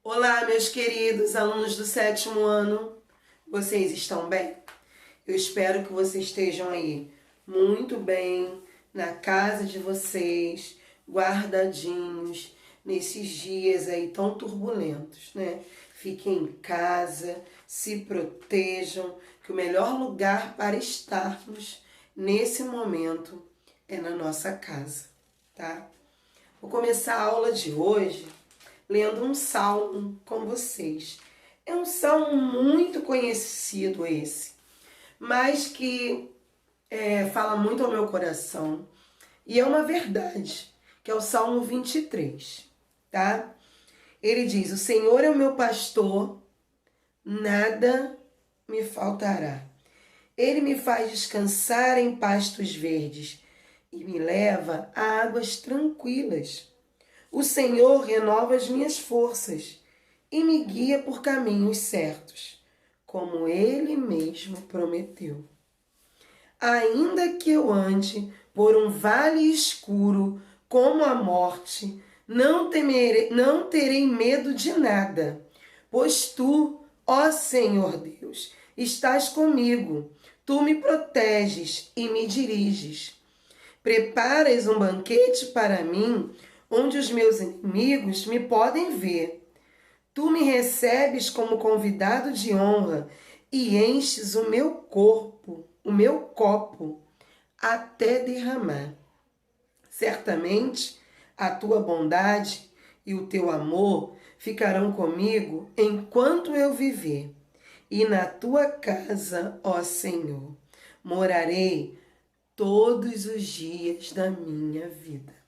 Olá, meus queridos alunos do 7º ano, vocês estão bem? Eu espero que vocês estejam aí muito bem, na casa de vocês, guardadinhos, nesses dias aí tão turbulentos, né? Fiquem em casa, se protejam, que o melhor lugar para estarmos nesse momento é na nossa casa, tá? Vou começar a aula de hoje lendo um salmo com vocês. É um salmo muito conhecido esse, mas que fala muito ao meu coração. E é uma verdade, que é o Salmo 23, tá? Ele diz: o Senhor é o meu pastor, nada me faltará. Ele me faz descansar em pastos verdes e me leva a águas tranquilas. O Senhor renova as minhas forças e me guia por caminhos certos, como Ele mesmo prometeu. Ainda que eu ande por um vale escuro como a morte, não terei medo de nada, pois tu, ó Senhor Deus, estás comigo. Tu me proteges e me diriges. Preparas um banquete para mim, onde os meus inimigos me podem ver. Tu me recebes como convidado de honra e enches o meu copo, até derramar. Certamente a tua bondade e o teu amor ficarão comigo enquanto eu viver. E na tua casa, ó Senhor, morarei todos os dias da minha vida.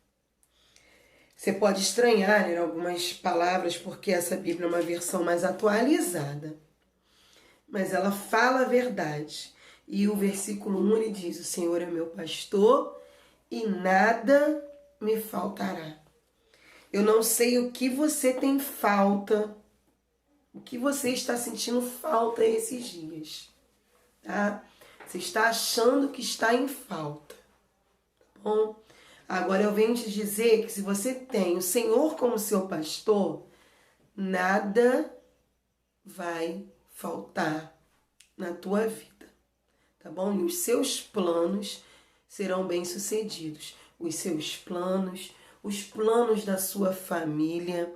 Você pode estranhar algumas palavras porque essa Bíblia é uma versão mais atualizada, mas ela fala a verdade. E o versículo 1 ele diz: o Senhor é meu pastor e nada me faltará. Eu não sei o que você tem falta, o que você está sentindo falta esses dias, tá? Você está achando que está em falta, tá bom? Agora eu venho te dizer que se você tem o Senhor como seu pastor, nada vai faltar na tua vida, tá bom? E os seus planos serão bem-sucedidos. Os seus planos, os planos da sua família,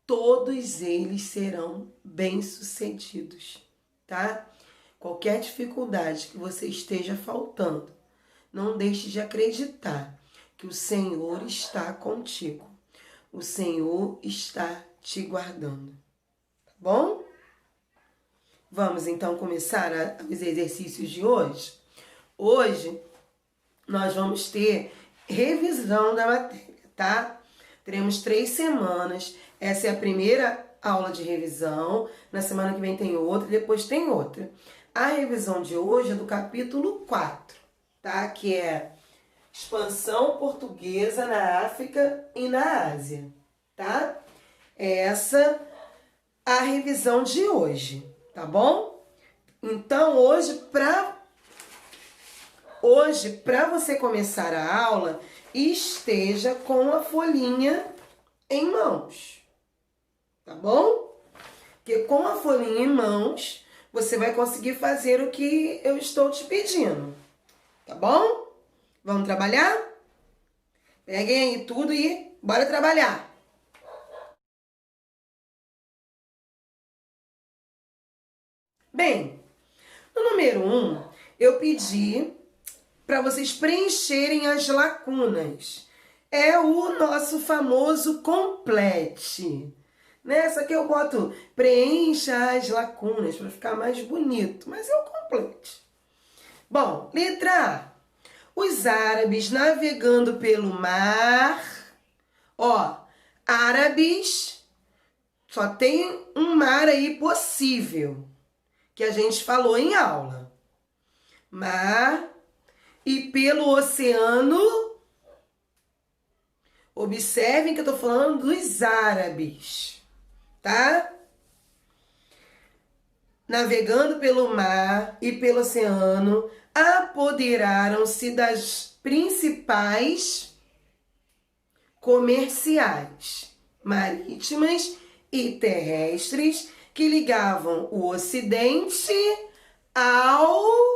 todos eles serão bem-sucedidos, tá? Qualquer dificuldade que você esteja faltando, não deixe de acreditar que o Senhor está contigo. O Senhor está te guardando. Tá bom? Vamos então começar os exercícios de hoje? Hoje nós vamos ter revisão da matéria, tá? Teremos 3 semanas. Essa é a primeira aula de revisão. Na semana que vem tem outra, depois tem outra. A revisão de hoje é do capítulo 4, tá? Que é expansão portuguesa na África e na Ásia, tá? Essa a revisão de hoje, tá bom? Então, hoje, para você começar a aula, esteja com a folhinha em mãos, tá bom? Porque com a folhinha em mãos, você vai conseguir fazer o que eu estou te pedindo, tá bom? Vamos trabalhar? Peguem aí tudo e bora trabalhar! Bem, no número 1, eu pedi para vocês preencherem as lacunas. É o nosso famoso complete. Nessa aqui eu boto preencha as lacunas para ficar mais bonito, mas é o complete. Bom, letra A. Os árabes navegando pelo mar. Ó, árabes, só tem um mar aí possível, que a gente falou em aula. Mar e pelo oceano. Observem que eu tô falando dos árabes, tá? Navegando pelo mar e pelo oceano, apoderaram-se das principais comerciais, marítimas e terrestres que ligavam o Ocidente ao...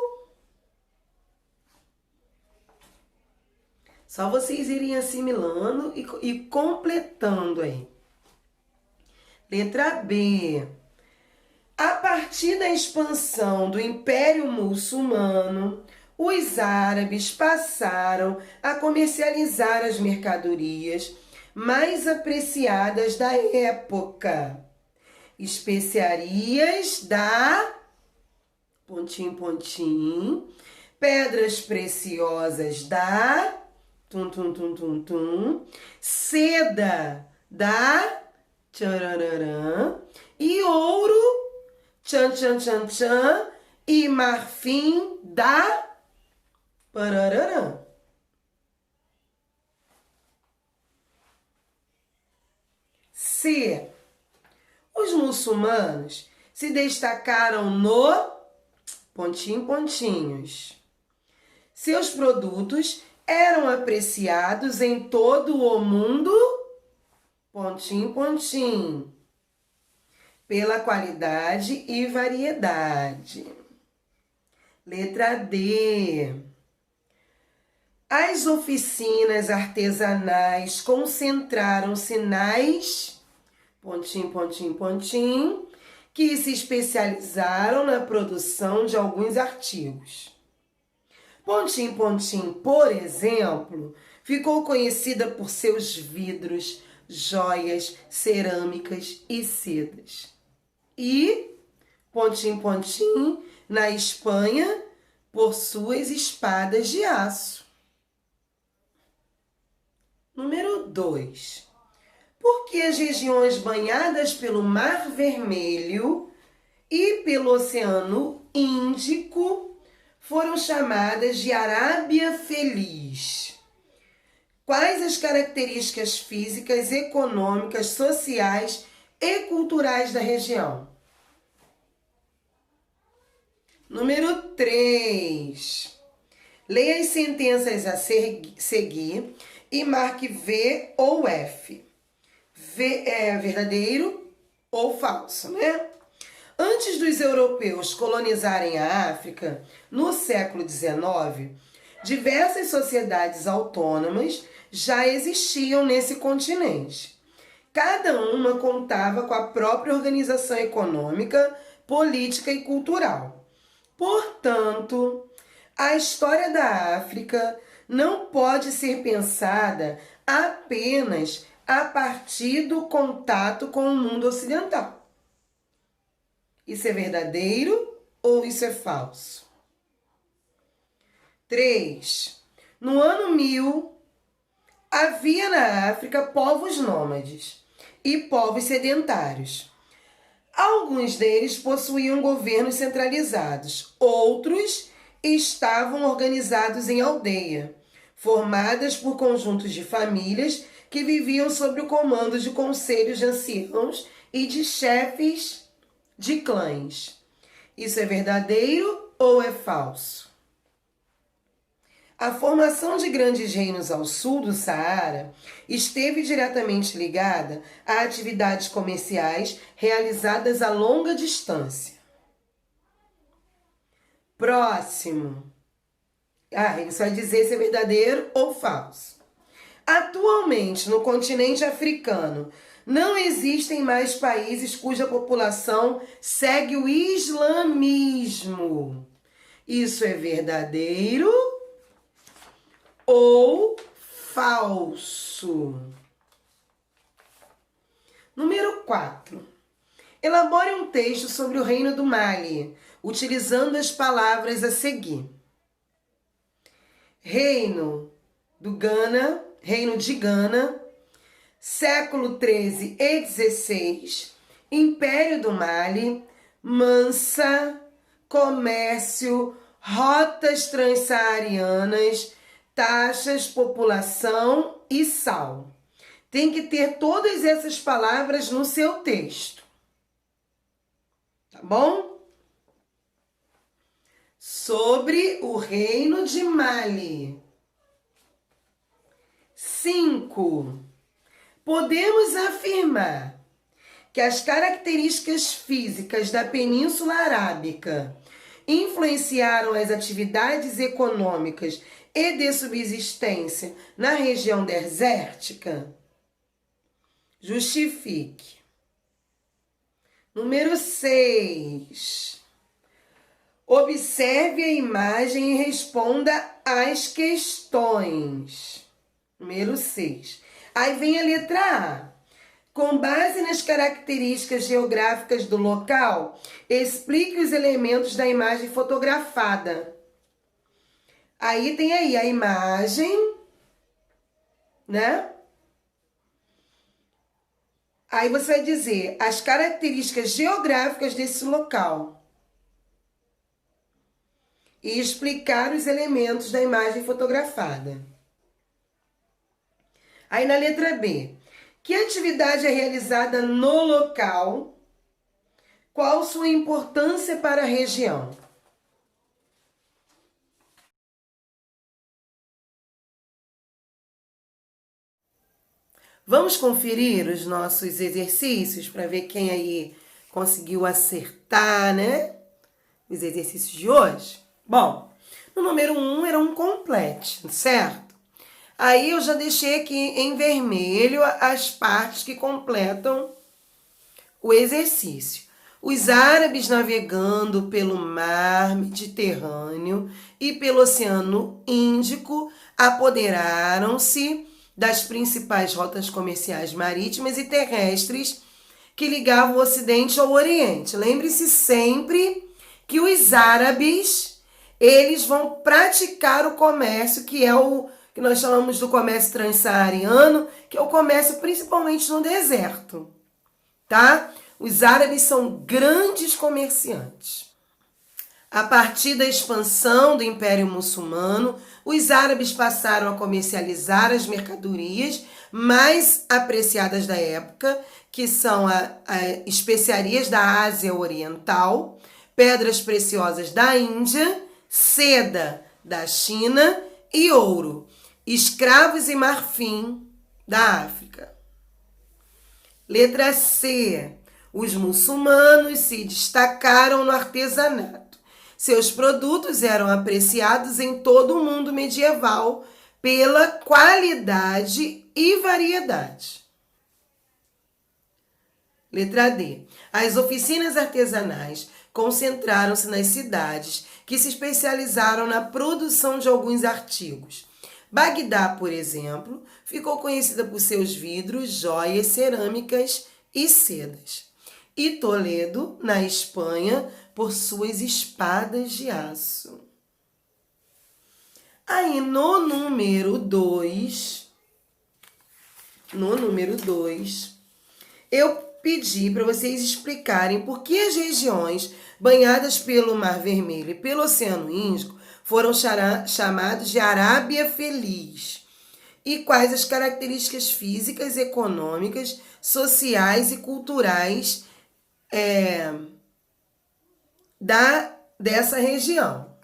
Só vocês irem assimilando e completando aí. Letra B. A partir da expansão do Império Muçulmano, os árabes passaram a comercializar as mercadorias mais apreciadas da época. Especiarias da... pontinho, pontinho. Pedras preciosas da... tum, tum, tum, tum, tum. Seda da... tchararã. E ouro... tchan, tchan, tchan, tchan. E marfim da... parararã. C. Os muçulmanos se destacaram no... pontinho, pontinhos. Seus produtos eram apreciados em todo o mundo... pontinho, pontinho. Pela qualidade e variedade. Letra D. As oficinas artesanais concentraram sinais, pontinho, pontinho, pontinho, que se especializaram na produção de alguns artigos. Pontinho, pontinho, por exemplo, ficou conhecida por seus vidros, joias, cerâmicas e sedas. E, pontinho, pontinho, na Espanha, por suas espadas de aço. Número 2. Por que as regiões banhadas pelo Mar Vermelho e pelo Oceano Índico foram chamadas de Arábia Feliz? Quais as características físicas, econômicas, sociais e culturais da região? Número 3. Leia as sentenças a seguir e marque V ou F. V é verdadeiro ou falso, né? Antes dos europeus colonizarem a África, no século XIX, diversas sociedades autônomas já existiam nesse continente. Cada uma contava com a própria organização econômica, política e cultural. Portanto, a história da África não pode ser pensada apenas a partir do contato com o mundo ocidental. Isso é verdadeiro ou isso é falso? 3. No ano 1000, havia na África povos nômades e povos sedentários. Alguns deles possuíam governos centralizados, outros estavam organizados em aldeia, formadas por conjuntos de famílias que viviam sob o comando de conselhos de anciãos e de chefes de clãs. Isso é verdadeiro ou é falso? A formação de grandes reinos ao sul do Saara esteve diretamente ligada a atividades comerciais realizadas a longa distância. Próximo. Isso vai dizer se é verdadeiro ou falso. Atualmente, no continente africano, não existem mais países cuja população segue o islamismo. Isso é verdadeiro ou falso? Número 4. Elabore um texto sobre o reino do Mali, utilizando as palavras a seguir. Reino de Gana, século 13 e 16, Império do Mali, Mansa, comércio, rotas transsaarianas, taxas, população e sal. Tem que ter todas essas palavras no seu texto. Tá bom? Sobre o reino de Mali. 5. Podemos afirmar que as características físicas da Península Arábica influenciaram as atividades econômicas e de subsistência na região desértica? Justifique. Número 6. Observe a imagem e responda às questões. Número 6. Aí vem a letra A. Com base nas características geográficas do local, explique os elementos da imagem fotografada. Aí tem aí a imagem, né? Aí você vai dizer as características geográficas desse local e explicar os elementos da imagem fotografada. Aí na letra B, que atividade é realizada no local? Qual sua importância para a região? Vamos conferir os nossos exercícios para ver quem aí conseguiu acertar, né? Os exercícios de hoje. Bom, no número 1 era um complete, certo? Aí eu já deixei aqui em vermelho as partes que completam o exercício. Os árabes navegando pelo mar Mediterrâneo e pelo Oceano Índico apoderaram-se das principais rotas comerciais marítimas e terrestres que ligavam o Ocidente ao Oriente. Lembre-se sempre que os árabes, eles vão praticar o comércio, que é o que nós chamamos do comércio transsaariano, que é o comércio principalmente no deserto, tá? Os árabes são grandes comerciantes. A partir da expansão do Império Muçulmano, os árabes passaram a comercializar as mercadorias mais apreciadas da época, que são as especiarias da Ásia Oriental, pedras preciosas da Índia, seda da China e ouro, escravos e marfim da África. Letra C. Os muçulmanos se destacaram no artesanato. Seus produtos eram apreciados em todo o mundo medieval pela qualidade e variedade. Letra D. As oficinas artesanais concentraram-se nas cidades que se especializaram na produção de alguns artigos. Bagdá, por exemplo, ficou conhecida por seus vidros, joias, cerâmicas e sedas. E Toledo, na Espanha, por suas espadas de aço. Aí no número 2, eu pedi para vocês explicarem por que as regiões banhadas pelo Mar Vermelho e pelo Oceano Índico foram chamados de Arábia Feliz. E quais as características físicas, econômicas, sociais e culturais dessa região.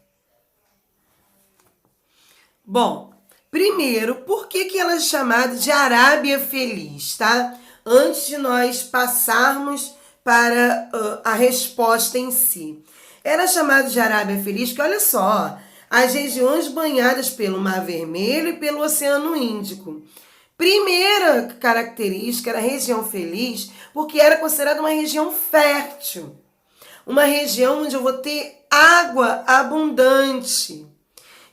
Bom, primeiro, por que ela é chamada de Arábia Feliz, tá? Antes de nós passarmos para a resposta em si. Ela é chamada de Arábia Feliz porque, olha só, as regiões banhadas pelo Mar Vermelho e pelo Oceano Índico. Primeira característica era a região feliz, porque era considerada uma região fértil. Uma região onde eu vou ter água abundante.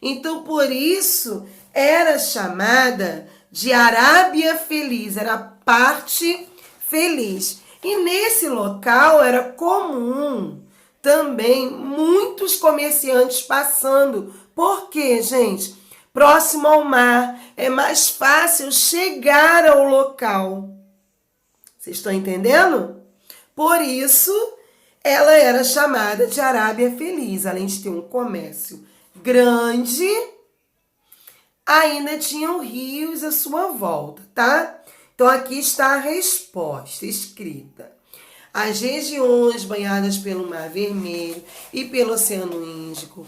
Então, por isso, era chamada de Arábia Feliz, era a parte feliz. E nesse local era comum também muitos comerciantes passando. Por quê, gente? Próximo ao mar, é mais fácil chegar ao local. Vocês estão entendendo? Por isso, ela era chamada de Arábia Feliz. Além de ter um comércio grande, ainda tinham rios à sua volta, tá? Então, aqui está a resposta escrita. As regiões banhadas pelo Mar Vermelho e pelo Oceano Índico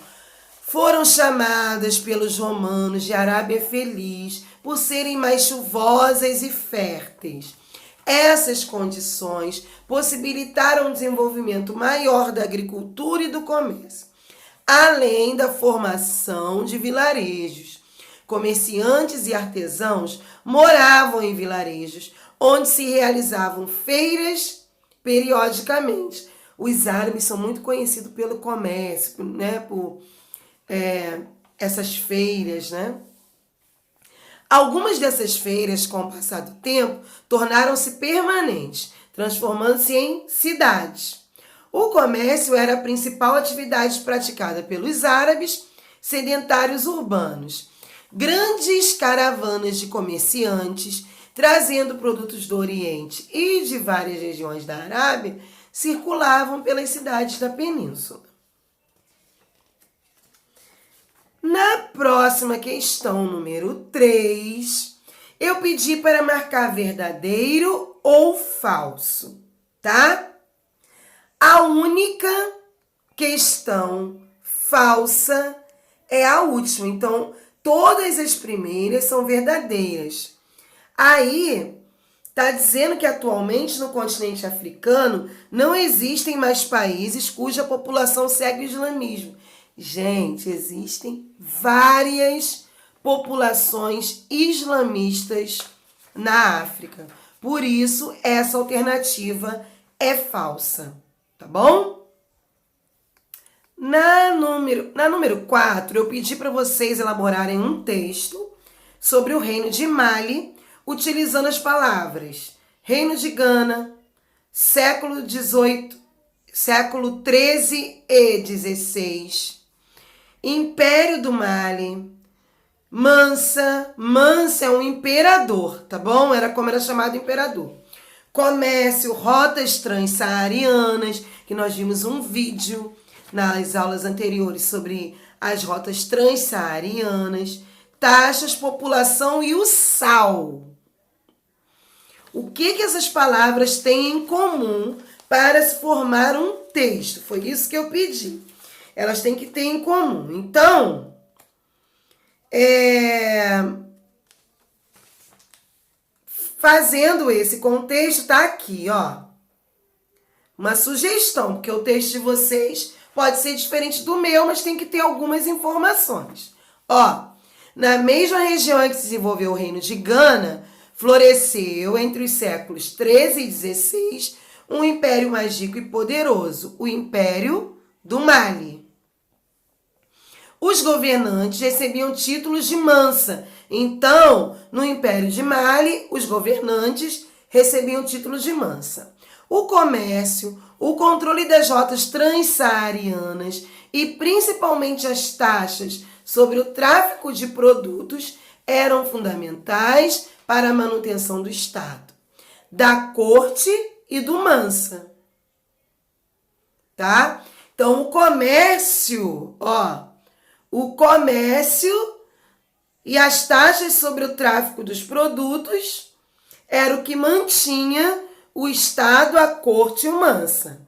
foram chamadas pelos romanos de Arábia Feliz por serem mais chuvosas e férteis. Essas condições possibilitaram um desenvolvimento maior da agricultura e do comércio, além da formação de vilarejos. Comerciantes e artesãos moravam em vilarejos, onde se realizavam feiras periodicamente. Os árabes são muito conhecidos pelo comércio, né? Por essas feiras, né? Algumas dessas feiras, com o passar do tempo, tornaram-se permanentes, transformando-se em cidades. O comércio era a principal atividade praticada pelos árabes sedentários urbanos. Grandes caravanas de comerciantes, trazendo produtos do Oriente e de várias regiões da Arábia, circulavam pelas cidades da península. Na próxima questão, número 3, eu pedi para marcar verdadeiro ou falso, tá? A única questão falsa é a última, então todas as primeiras são verdadeiras. Aí, tá dizendo que atualmente no continente africano não existem mais países cuja população segue o islamismo. Gente, existem várias populações islamistas na África. Por isso, essa alternativa é falsa, tá bom? Na número 4, eu pedi para vocês elaborarem um texto sobre o reino de Mali, utilizando as palavras Reino de Gana, século XVIII, século XIII e XVI, Império do Mali, Mansa é um imperador, tá bom? Era como era chamado imperador. Comércio, rotas transsaarianas, que nós vimos um vídeo nas aulas anteriores sobre as rotas transsaarianas, taxas, população e o sal. O que essas palavras têm em comum para se formar um texto? Foi isso que eu pedi. Elas têm que ter em comum. Então, fazendo esse contexto, tá aqui, ó. Uma sugestão, porque o texto de vocês pode ser diferente do meu, mas tem que ter algumas informações. Ó, na mesma região em que se desenvolveu o reino de Gana, floresceu entre os séculos 13 e 16 um império mais rico e poderoso, o Império do Mali. Os governantes recebiam títulos de Mansa. Então, no Império de Mali, os governantes recebiam títulos de Mansa. O comércio, o controle das rotas transsaarianas e principalmente as taxas sobre o tráfico de produtos eram fundamentais para a manutenção do Estado, da corte e do Mansa. Tá? Então, o comércio e as taxas sobre o tráfico dos produtos era o que mantinha o Estado, a corte e o Mansa.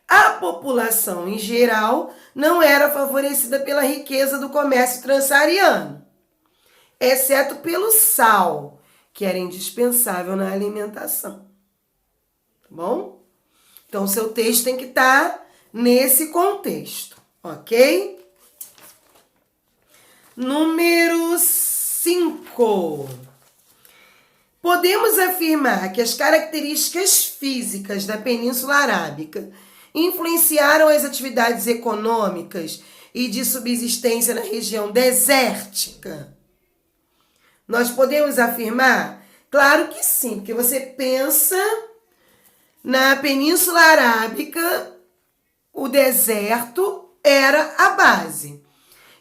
A população, em geral, não era favorecida pela riqueza do comércio transsaariano, exceto pelo sal, que era indispensável na alimentação. Tá bom? Então, seu texto tem que estar nesse contexto, ok? Número 5. Podemos afirmar que as características físicas da Península Arábica influenciaram as atividades econômicas e de subsistência na região desértica? Nós podemos afirmar? Claro que sim, porque você pensa na Península Arábica, o deserto era a base.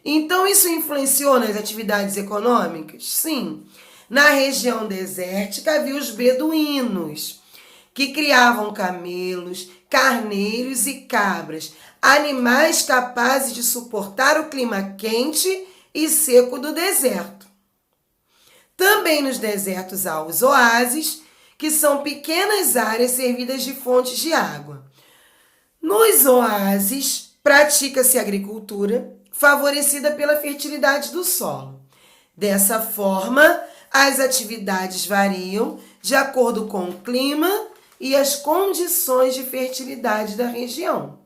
Então, isso influenciou nas atividades econômicas? Sim. Na região desértica havia os beduínos, que criavam camelos, carneiros e cabras, animais capazes de suportar o clima quente e seco do deserto. Também nos desertos há os oásis, que são pequenas áreas servidas de fontes de água. Nos oásis, pratica-se agricultura, favorecida pela fertilidade do solo. Dessa forma, as atividades variam de acordo com o clima e as condições de fertilidade da região,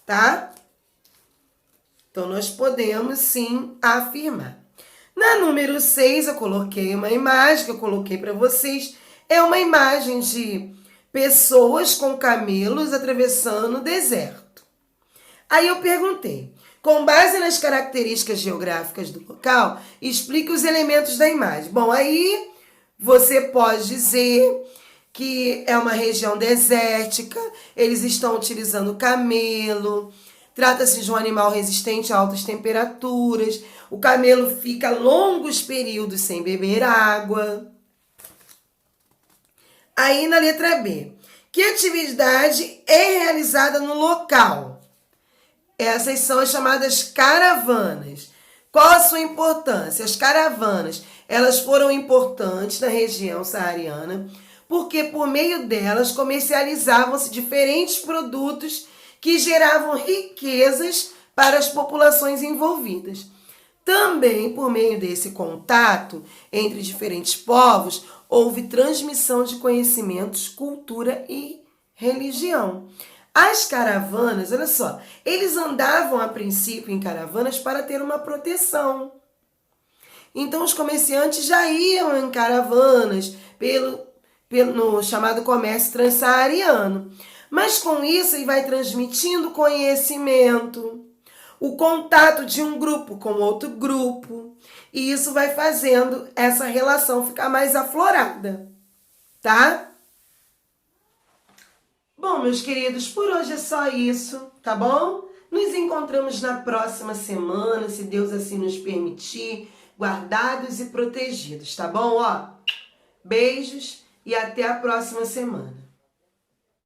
tá? Então, nós podemos sim afirmar. Na número 6, eu coloquei uma imagem que eu coloquei para vocês. É uma imagem de pessoas com camelos atravessando o deserto. Aí eu perguntei, com base nas características geográficas do local, explique os elementos da imagem. Bom, aí você pode dizer que é uma região desértica, eles estão utilizando camelo, trata-se de um animal resistente a altas temperaturas, o camelo fica longos períodos sem beber água. Aí na letra B, que atividade é realizada no local? Essas são as chamadas caravanas. Qual a sua importância? As caravanas, elas foram importantes na região saariana, porque por meio delas comercializavam-se diferentes produtos que geravam riquezas para as populações envolvidas. Também, por meio desse contato entre diferentes povos, houve transmissão de conhecimentos, cultura e religião. As caravanas, olha só, eles andavam a princípio em caravanas para ter uma proteção. Então, os comerciantes já iam em caravanas no chamado comércio transsaariano. Mas com isso, ele vai transmitindo conhecimento, o contato de um grupo com outro grupo. E isso vai fazendo essa relação ficar mais aflorada, tá? Bom, meus queridos, por hoje é só isso, tá bom? Nos encontramos na próxima semana, se Deus assim nos permitir, guardados e protegidos, tá bom? Ó, beijos e até a próxima semana.